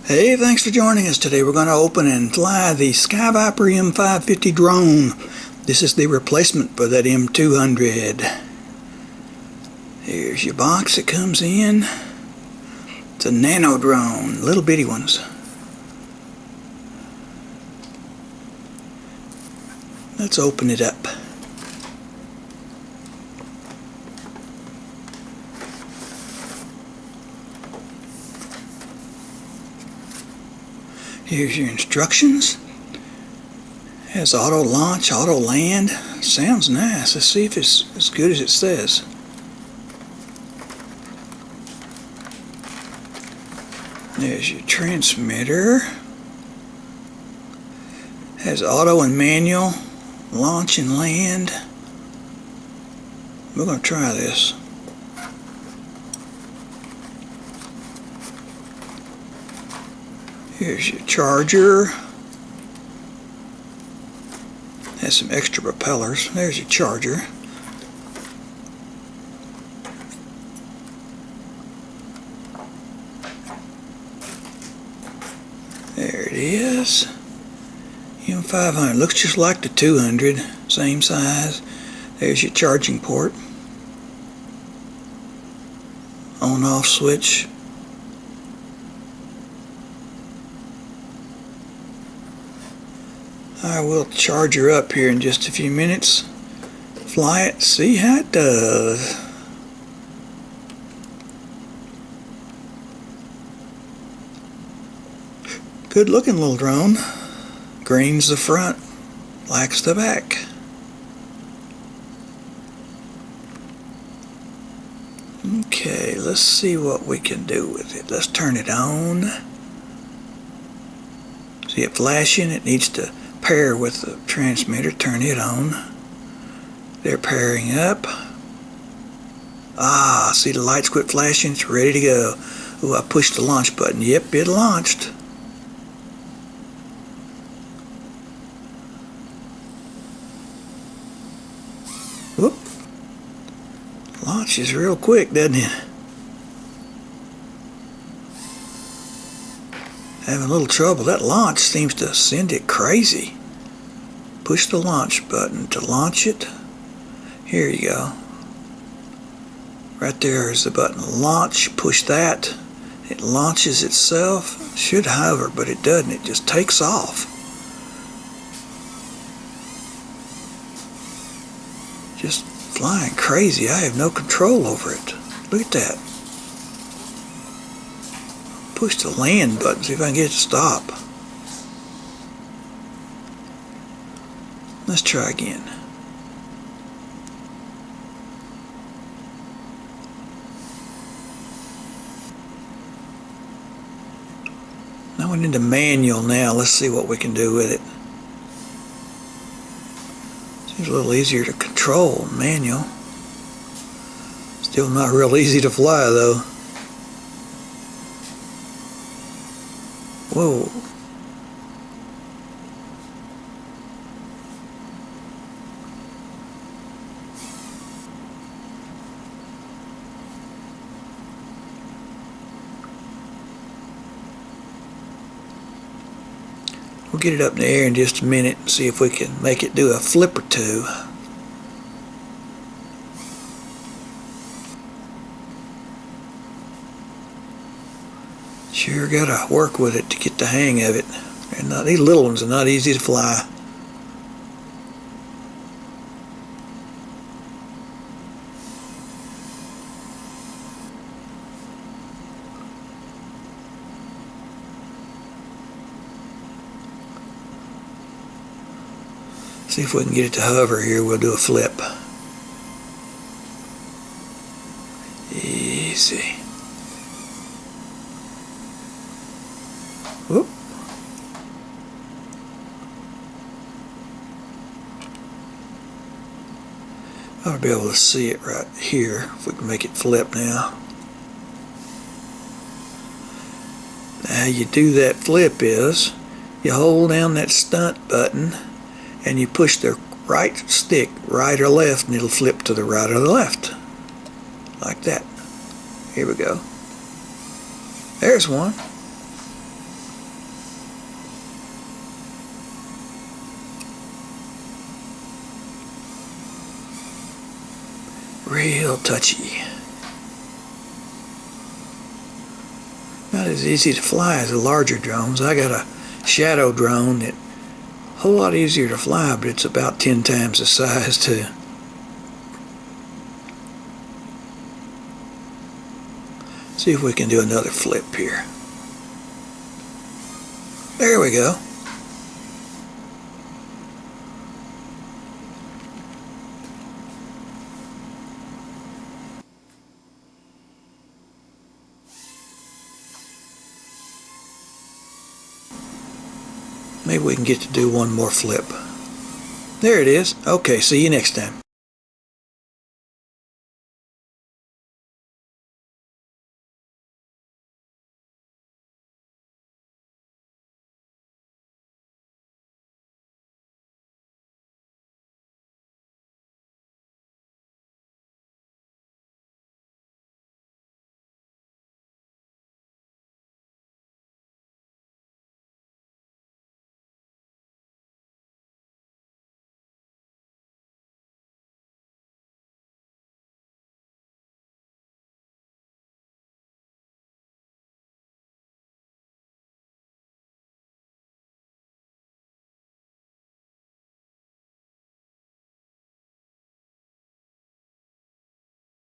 Hey, thanks for joining us today. We're going to open and fly the Sky Viper M550 drone. This is the replacement for that M200. Here's your box it comes in. It's a nano drone, little bitty ones. Let's open it up. Here's your instructions. Has auto launch, auto land. Sounds nice. Let's see if it's as good as it says. There's your transmitter. Has auto and manual, launch and land. We're going to try this. Here's your charger. Has some extra propellers. There's your charger. There it is. M500. Looks just like the 200. Same size. There's your charging port. On-off switch. I will charge her up here in just a few minutes. Fly it, see how it does. Good looking little drone. Green's the front, black's the back. Okay, let's see what we can do with it. Let's turn it on. See it flashing? It needs to pair with the transmitter. Turn it on. They're pairing up. See the lights quit flashing. It's ready to go. Oh, I pushed the launch button. Yep, it launched. Whoop. Launches real quick, doesn't it? Having a little trouble. That launch seems to send it crazy. Push the launch button to launch it. Here you go. Right there is the button. Launch. Push that. It launches itself. Should hover, but it doesn't. It just takes off. Just flying crazy. I have no control over it. Look at that. Push the land button, see if I can get it to stop. Let's try again. I went into manual now. Let's see what we can do with it. Seems a little easier to control manual. Still not real easy to fly though. Whoa. We'll get it up in the air in just a minute and see if we can make it do a flip or two. Sure gotta work with it to get the hang of it. These little ones are not easy to fly. See if we can get it to hover here. We'll do a flip. Easy. Whoop. I'll be able to see it right here if we can make it flip now. Now you do that flip is you hold down that stunt button and you push the right stick right or left and it'll flip to the right or the left like that. Here we go. There's one. Real touchy. Not as easy to fly as the larger drones. I got a shadow drone that a whole lot easier to fly, but it's about 10 times the size too. See if we can do another flip here. There we go. Maybe we can get to do one more flip. There it is. Okay, see you next time.